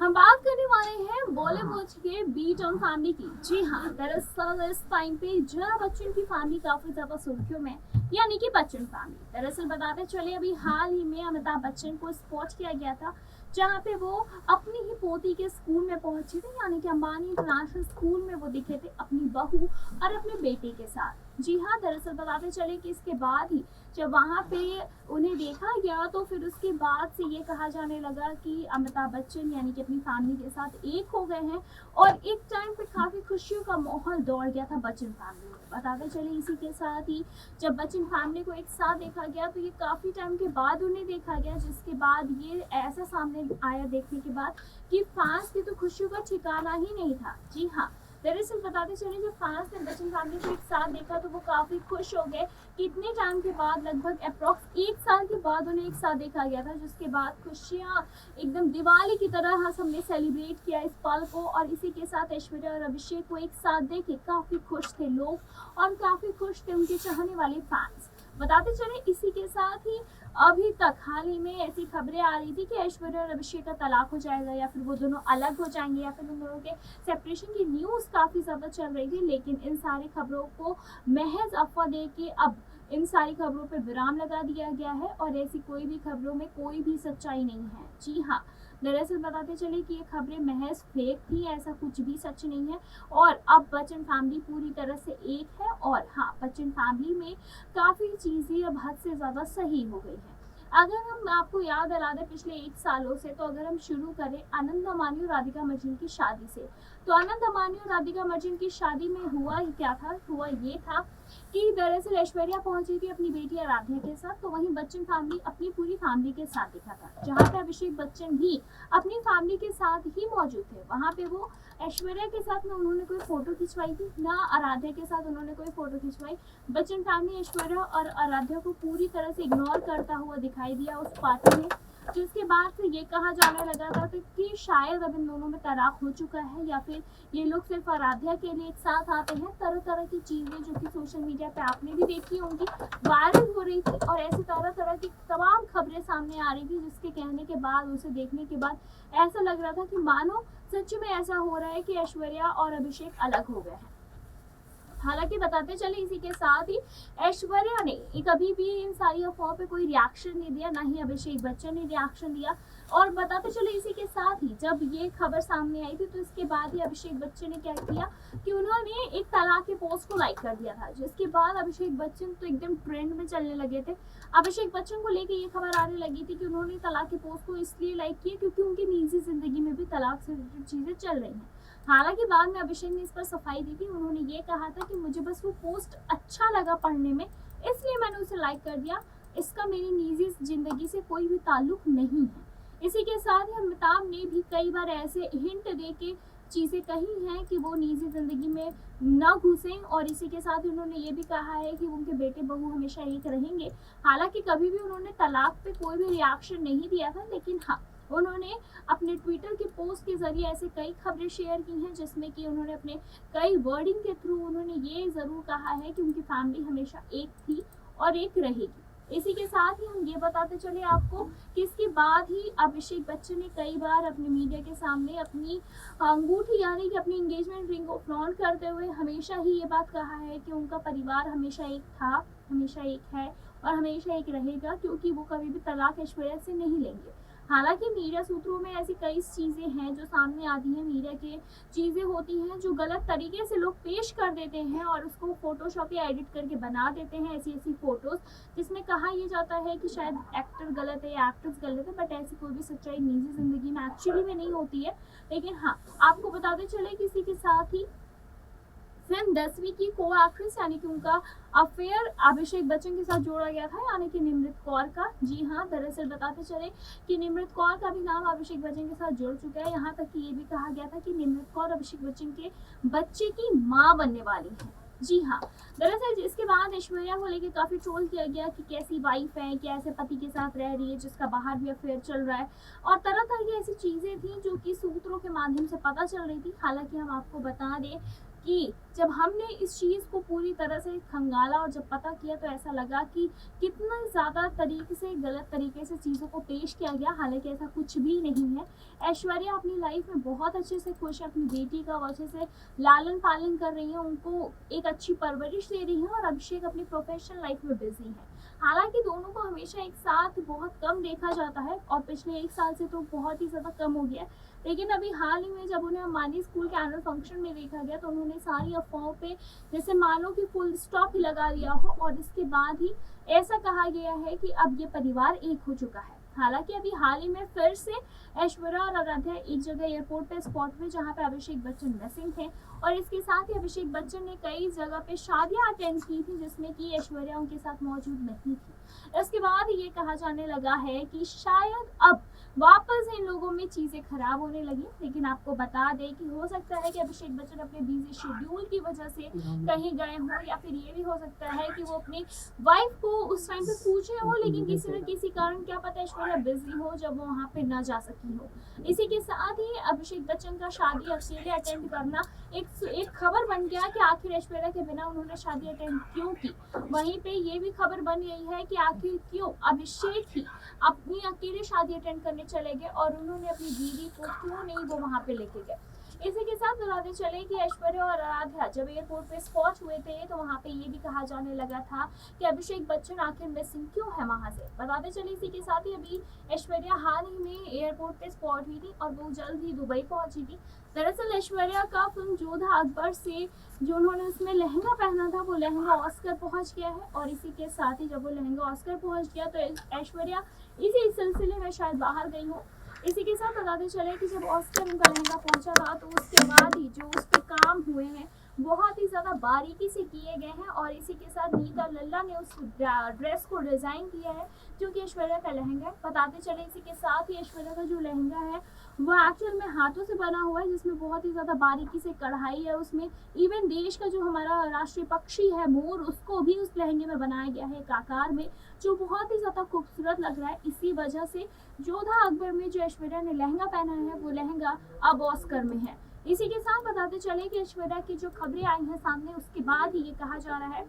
हम बात करने वाले हैं बॉलीवुड के बीट ऑन फैमिली की। जी हाँ, दरअसल इस टाइम पे जया बच्चन की फैमिली काफी ज्यादा सुर्खियों में, यानी कि बच्चन फैमिली। दरअसल बताते चले, अभी हाल ही में अमिताभ बच्चन को स्पॉट किया गया था, जहाँ पे वो अपनी ही पोती के स्कूल में पहुंचे थे, यानी कि अंबानी इंटरनेशनल स्कूल में वो दिखे थे अपनी बहू और अपने बेटे के साथ। जी हाँ, दरअसल बताते चले कि इसके बाद ही जब वहाँ पे उन्हें देखा गया तो फिर उसके बाद से ये कहा जाने लगा कि अमिताभ बच्चन यानी कि अपनी फैमिली के साथ एक हो गए हैं और एक टाइम पे काफी खुशियों का माहौल दौड़ गया था बच्चन फैमिली में। बताते चले इसी के साथ ही जब बच्चन फैमिली को एक साथ देखा गया तो ये काफी टाइम के बाद उन्हें देखा गया, जिसके बाद ये ऐसा सामने आया देखने के बाद कि फैंस की तो खुशियों का ठिकाना ही नहीं था। जी हाँ, दरअसल बताते चले जब फैंस ने बच्चन फैमिली को एक साथ देखा तो वो काफी खुश हो गए। कितने टाइम के बाद, लगभग अप्रॉक्स 1 साल के बाद उन्हें एक साथ देखा गया था, जिसके बाद खुशियां एकदम दिवाली की तरह सबने सेलिब्रेट किया इस पल को। और इसी के साथ ऐश्वर्या और अभिषेक को एक साथ देखे काफी खुश थे लोग और काफी खुश थे उनके चाहने वाले फैंस। बताते चले इसी के साथ ही अभी तक हाल ही में ऐसी खबरें आ रही थी कि ऐश्वर्या और अभिषेक का तलाक हो जाएगा या फिर वो दोनों अलग हो जाएंगे या फिर उन दोनों के सेपरेशन की न्यूज काफी ज्यादा चल रही थी, लेकिन इन सारी खबरों को महज अफवाह दे के अब इन सारी खबरों पर विराम लगा दिया गया है और ऐसी कोई भी खबरों में कोई भी सच्चाई नहीं है। जी हाँ, दरअसल बताते चले कि ये खबरें महज फेक थी, ऐसा कुछ भी सच नहीं है और अब बच्चन फैमिली पूरी तरह से एक है। और हाँ, बच्चन फैमिली में काफी चीजें अब हद से ज्यादा सही हो गई है। अगर हम आपको याद दिला दें पिछले 1 सालों से, तो अगर हम शुरू करें आनंद अंबानी और राधिका मर्चेंट की शादी से, तो आनंद अंबानी और राधिका मर्चेंट की शादी में हुआ ही क्या था, हुआ ये था कि दरअसल ऐश्वर्या पहुंची थी अपनी बेटी आराध्या के साथ, तो वहीं बच्चन फैमिली अपनी पूरी फैमिली के साथ दिखा था, जहाँ पे अभिषेक बच्चन भी अपनी फैमिली के साथ ही मौजूद थे। वहाँ पे वो ऐश्वर्या के साथ में उन्होंने कोई फोटो खिंचवाई थी, ना आराध्या के साथ उन्होंने कोई फोटो खिंचवाई। बच्चन फैमिली ऐश्वर्या और आराध्या को पूरी तरह से इग्नोर करता हुआ दिखाई दिया उस पार्टी में, जिसके बाद से ये कहा जाने लगा था कि शायद अब इन दोनों में तलाक हो चुका है या फिर ये लोग सिर्फ आराध्या के लिए एक साथ आते हैं। तरह तरह की चीजें जो कि सोशल मीडिया पे आपने भी देखी होंगी, वायरल हो रही थी और ऐसी तरह तरह की तमाम खबरें सामने आ रही थी, जिसके कहने के बाद, उसे देखने के बाद ऐसा लग रहा था कि मानो सच में ऐसा हो रहा है कि ऐश्वर्या और अभिषेक अलग हो गए हैं। हालांकि बताते चले इसी के साथ ही ऐश्वर्या ने कभी भी इन सारी अफवाहों पे कोई रिएक्शन नहीं दिया, ना ही अभिषेक बच्चन ने रिएक्शन दिया। और बताते चले इसी के साथ ही जब ये खबर सामने आई थी तो इसके बाद ही अभिषेक बच्चन ने क्या किया कि उन्होंने एक तलाक के पोस्ट को लाइक कर दिया था, जिसके बाद अभिषेक बच्चन तो एकदम ट्रेंड में चलने लगे थे। अभिषेक बच्चन को लेकर ये खबर आने लगी थी कि उन्होंने तलाक के पोस्ट को इसलिए लाइक किया क्योंकि उनकी निजी जिंदगी में भी तलाक से रिलेटेड चीजें चल रही हैं। हालांकि बाद में अभिषेक ने इस पर सफाई दी थी, उन्होंने ये कहा था कि मुझे बस वो पोस्ट अच्छा लगा पढ़ने में, इसलिए मैंने उसे लाइक कर दिया, इसका मेरी निजी जिंदगी से कोई भी ताल्लुक नहीं है। इसी के साथ ही अमिताभ ने भी कई बार ऐसे हिंट दे के चीजें कही हैं कि वो निजी जिंदगी में न घुसें, और इसी के साथ ही उन्होंने ये भी कहा है कि उनके बेटे बहू हमेशा एक रहेंगे। हालांकि कभी भी उन्होंने तलाक पे कोई भी रिएक्शन नहीं दिया था, लेकिन हाँ, उन्होंने अपने ट्विटर के पोस्ट के जरिए ऐसे कई खबरें शेयर की हैं जिसमें कि उन्होंने अपने कई वर्डिंग के थ्रू उन्होंने ये जरूर कहा है कि उनकी फैमिली हमेशा एक थी और एक रहेगी। इसी के साथ ही हम ये बताते चले आपको कि इसके बाद ही अभिषेक बच्चन ने कई बार अपने मीडिया के सामने अपनी अंगूठी यानी कि अपनी एंगेजमेंट रिंग को फ्लॉन्ट करते हुए हमेशा ही ये बात कहा है कि उनका परिवार हमेशा एक था, हमेशा एक है और हमेशा एक रहेगा, क्योंकि वो कभी भी तलाक ऐश्वर्या से नहीं लेंगे। हालांकि मीडिया सूत्रों में ऐसी कई चीजें हैं जो सामने आती हैं, मीडिया के चीजें होती हैं जो गलत तरीके से लोग पेश कर देते हैं और उसको फोटोशॉप या एडिट करके बना देते हैं ऐसी ऐसी फोटोज, जिसमें कहा यह जाता है कि शायद एक्टर गलत है या एक्ट्रेस गलत है, बट ऐसी कोई भी सच्चाई निजी जिंदगी में एक्चुअली में नहीं होती है। लेकिन हाँ, आपको बताते चले किसी के साथ ही फिल्म 10वीं की को एक्ट्रेस यानी कि उनका अफेयर अभिषेक बच्चन के साथ जोड़ा गया था, यानी कि निमृत कौर का। जी हाँ, दरअसल बताते चले कि निमृत कौर का भी नाम अभिषेक बच्चन के साथ जुड़ चुका है। यहाँ तक कि ये भी कहा गया था कि निमृत कौर अभिषेक बच्चन के बच्चे की माँ बनने वाली है। जी हाँ, दरअसल इसके बाद ऐश्वर्या को लेकर काफी ट्रोल किया गया कि कैसी वाइफ है, कैसे पति के साथ रह रही है जिसका बाहर भी अफेयर चल रहा है, और तरह तरह की ऐसी चीजें थी जो कि सूत्रों के माध्यम से पता चल रही थी। हालांकि हम आपको बता दें कि जब हमने इस चीज़ को पूरी तरह से खंगाला और जब पता किया तो ऐसा लगा कि कितना ज़्यादा तरीके से गलत तरीके से चीज़ों को पेश किया गया, हालांकि ऐसा कुछ भी नहीं है। ऐश्वर्या अपनी लाइफ में बहुत अच्छे से खुश है, अपनी बेटी का अच्छे से लालन पालन कर रही है, उनको एक अच्छी परवरिश दे रही है और अभिषेक अपनी प्रोफेशनल लाइफ में बिजी है। हालांकि दोनों को हमेशा एक साथ बहुत कम देखा जाता है और पिछले 1 साल से तो बहुत ही ज़्यादा कम हो गया है। लेकिन अभी हाल ही में जब उन्हें अंबानी स्कूल के एनुअल फंक्शन में देखा गया तो उन्होंने सारी अफवाहों पे जैसे मानो कि फुल स्टॉप ही लगा दिया हो और इसके बाद ही ऐसा कहा गया है कि अब ये परिवार एक हो चुका है। हालांकि अभी हाल ही में फिर से ऐश्वर्या और आराध्या एक जगह एयरपोर्ट पे स्पॉट में जहाँ पे अभिषेक बच्चन मिसिंग थे और इसके साथ ही अभिषेक बच्चन ने कई जगह पे शादियां अटेंड की थी जिसमें कि ऐश्वर्या उनके साथ मौजूद नहीं थी। इसके बाद ये कहा जाने लगा है कि शायद अब वापस इन लोगों में चीज़ें खराब होने लगी। लेकिन आपको बता दें कि हो सकता है कि अभिषेक बच्चन अपने बिजी शेड्यूल की वजह से कहीं गए हों या फिर ये भी हो सकता है कि वो अपनी वाइफ को उस टाइम पे पूछे हो, लेकिन किसी न किसी कारण क्या पता ऐश्वर्या बिजी हो जब वो वहाँ पे ना जा सकी हो। इसी के साथ ही अभिषेक बच्चन का शादी अकेले अटेंड करना एक खबर बन गया कि आखिर ऐश्वर्या के बिना उन्होंने शादी अटेंड क्यों की। वहीं पे ये भी खबर बन गई है कि आखिर क्यों अभिषेक ही अपनी अकेले शादी अटेंड करने चले गए और उन्होंने अपनी बीवी को क्यों नहीं वो वहाँ पे लेके गए। इसी के साथ बताते चले कि ऐश्वर्या और आराध्या जब एयरपोर्ट पे स्पॉट हुए थे तो वहाँ पे ये भी कहा जाने लगा था कि अभिषेक बच्चन आखिर मिसिंग क्यों है वहाँ से। बताते चले इसी के साथ ही अभी ऐश्वर्या हाल ही में एयरपोर्ट पे स्पॉट हुई थी और वो जल्द ही दुबई पहुंची थी। दरअसल ऐश्वर्या का फिल्म जोधा अकबर से जो उन्होंने उसमें लहंगा पहना था वो लहंगा ऑस्कर पहुंच गया है और इसी के साथ ही जब वो लहंगा ऑस्कर पहुंच गया तो ऐश्वर्या इसी सिलसिले में शायद बाहर गई हो। इसी के साथ बताते चले कि जब ऑस्कर उनका लहंगा पहुंचा था तो उसके बाद ही जो उस पर काम हुए हैं बहुत ही ज़्यादा बारीकी से किए गए हैं और इसी के साथ नीता लल्ला ने उस ड्रेस को डिज़ाइन किया है जो कि ऐश्वर्या का लहंगा है। बताते चले इसी के साथ ही ऐश्वर्या का जो लहंगा है वो एक्चुअल में हाथों से बना हुआ है जिसमें बहुत ही ज़्यादा बारीकी से कढ़ाई है, उसमें इवन देश का जो हमारा राष्ट्रीय पक्षी है मोर उसको भी उस लहंगे में बनाया गया है एक आकार में जो बहुत ही ज़्यादा खूबसूरत लग रहा है। इसी वजह से जोधा अकबर में जो ऐश्वर्या ने लहंगा पहना है वो लहंगा अब ऑस्कर में है। इसी के साथ बताते चले कि ऐश्वर्या की जो खबरें आई हैं सामने उसके बाद ही ये कहा जा रहा है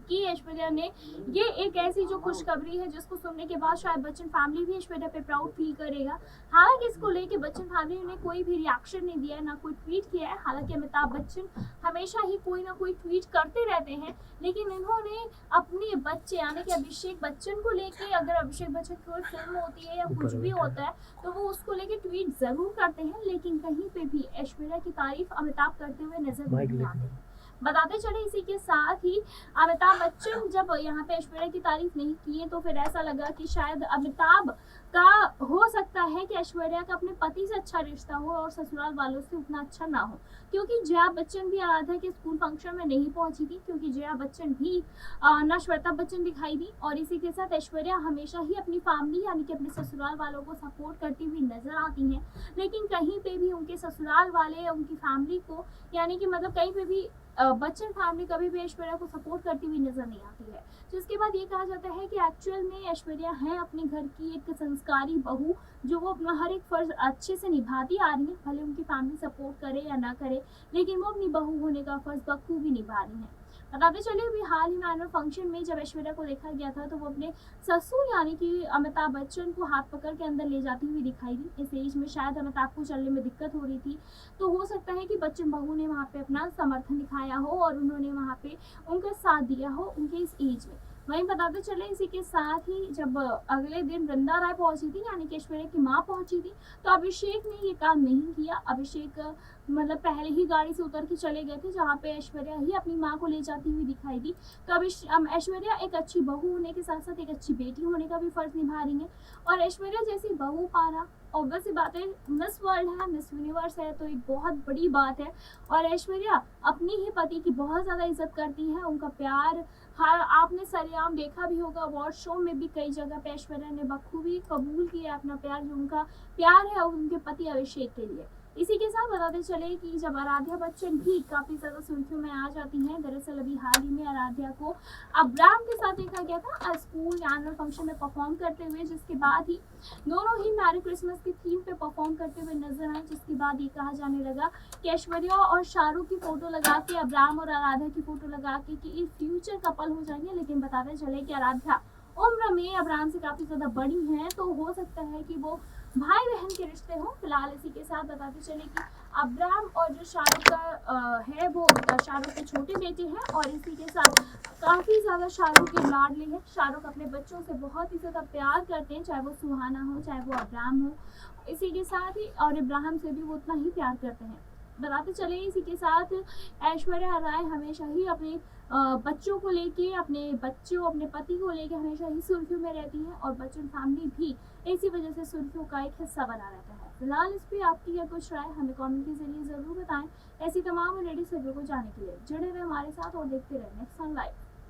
कि ऐश्वर्या ने ये एक ऐसी जो खुशखबरी है जिसको सुनने के बाद शायद बच्चन फैमिली भी ऐश्वर्या पे प्राउड फील करेगा। हालांकि इसको लेके बच्चन फैमिली ने कोई भी रिएक्शन नहीं दिया है, ना कोई ट्वीट किया है। हालांकि अमिताभ बच्चन हमेशा ही कोई ना कोई ट्वीट करते रहते हैं, लेकिन इन्होंने अपने बच्चे यानी कि अभिषेक बच्चन को लेके अगर अभिषेक बच्चन की कोई फिल्म होती है या कुछ भी होता है तो वो उसको लेके ट्वीट जरूर करते हैं, लेकिन कहीं पे भी ऐश्वर्या की तारीफ अमिताभ करते हुए नजर नहीं आते हैं। बताते चले इसी के साथ ही अमिताभ बच्चन जब यहाँ पे ऐश्वर्या की तारीफ नहीं किए तो फिर ऐसा लगा कि शायद अमिताभ का हो सकता है कि ऐश्वर्या का अपने पति से अच्छा रिश्ता हो और ससुराल वालों से उतना अच्छा ना हो, क्योंकि जया बच्चन भी आराध्या के स्कूल फंक्शन में नहीं पहुंची थी क्योंकि जया बच्चन भी ना श्वेता बच्चन दिखाई दी। और इसी के साथ ऐश्वर्या हमेशा ही अपनी फैमिली यानी कि अपने ससुराल वालों को सपोर्ट करती हुई नजर आती हैं, लेकिन कहीं पे भी उनके ससुराल वाले उनकी फैमिली को यानी कि मतलब कहीं पे भी बच्चन फैमिली कभी भी ऐश्वर्या को सपोर्ट करती हुई नजर नहीं आती है। जिसके बाद ये कहा जाता है कि एक्चुअल में ऐश्वर्या है अपने घर की एक संस्कारी बहू जो वो अपना हर एक फर्ज अच्छे से निभाती आ रही है, भले उनकी फैमिली सपोर्ट करे या ना करे, लेकिन वो अपनी बहू होने का फर्ज बखूबी निभा रही है। बताते चलिए अभी हाल ही में एनुअल फंक्शन में जब ऐश्वर्या को देखा गया था तो वो अपने ससुर यानी कि अमिताभ बच्चन को हाथ पकड़ के अंदर ले जाती हुई दिखाई दी। इस एज में शायद अमिताभ को चलने में दिक्कत हो रही थी, तो हो सकता है कि बच्चन बहू ने वहाँ पे अपना समर्थन दिखाया हो और उन्होंने वहाँ पे उनका साथ दिया हो उनके इस एज में। वहीं बताते चले इसी के साथ ही जब अगले दिन वृंदा राय पहुंची थी यानी कि ऐश्वर्या की माँ पहुंची थी तो अभिषेक ने ये काम नहीं किया। अभिषेक मतलब पहले ही गाड़ी से उतर के चले गए थे जहाँ पे ऐश्वर्या ही अपनी माँ को ले जाती हुई दिखाई दी। तो अब ऐश्वर्या एक अच्छी बहू होने के साथ साथ एक अच्छी बेटी होने का भी फर्ज निभा रही है और ऐश्वर्या जैसी बहू पाना ऑब्वियस सी बात है, मिस वर्ल्ड है, मिस यूनिवर्स है, तो एक बहुत बड़ी बात है। और ऐश्वर्या अपनी ही पति की बहुत ज़्यादा इज्जत करती है, उनका प्यार हर आपने सरेआम देखा भी होगा, अवार्ड शो में भी कई जगह पे ऐश्वर्या ने बखूबी कबूल किया अपना प्यार, जो उनका प्यार है उनके पति अभिषेक के लिए। इसी के साथ बताते चले कि जब आराध्या बच्चन भी काफ़ी ज़्यादा सुर्खियों में आ जाती हैं। दरअसल अभी हाल ही में आराध्या को अब्राम के साथ देखा गया था स्कूल एनुअल फंक्शन में परफॉर्म करते हुए, जिसके बाद ही दोनों ही मैरी क्रिसमस की थीम पे परफॉर्म करते हुए नजर आए। जिसके बाद ये कहा जाने लगा कि ऐश्वर्या और शाहरुख की फोटो लगा के, अब्राम और आराध्या की फोटो लगा के कि ये फ्यूचर कपल हो जाएंगे। लेकिन बताते चले कि आराध्या उम्र में अब्राम से काफ़ी ज़्यादा बड़ी हैं, तो हो सकता है कि वो भाई बहन के रिश्ते हों। फिलहाल इसी के साथ बताते चले कि अब्राम और जो शाहरुख का है वो शाहरुख के छोटे बेटे हैं, और इसी के साथ काफ़ी ज़्यादा शाहरुख के लाडले हैं। शाहरुख अपने बच्चों से बहुत ही ज़्यादा प्यार करते हैं, चाहे वो सुहाना हो चाहे वो अब्राम हो। इसी के साथ ही और इब्राहिम से भी वो उतना ही प्यार करते हैं। बताते चले इसी के साथ ऐश्वर्या राय हमेशा ही अपने बच्चों को लेके, अपने बच्चों अपने पति को लेके हमेशा ही सुर्खियों में रहती हैं, और बच्चन फैमिली भी इसी वजह से सुर्खियों का एक हिस्सा बना रहता है। फिलहाल इस पर आपकी क्या कुछ राय हमें कमेंट के जरिए ज़रूर बताएं। ऐसी तमाम लेडीज खबरों को जानने के लिए जुड़े रहे हमारे साथ और देखते रहे नेक्स्ट वन लाइव।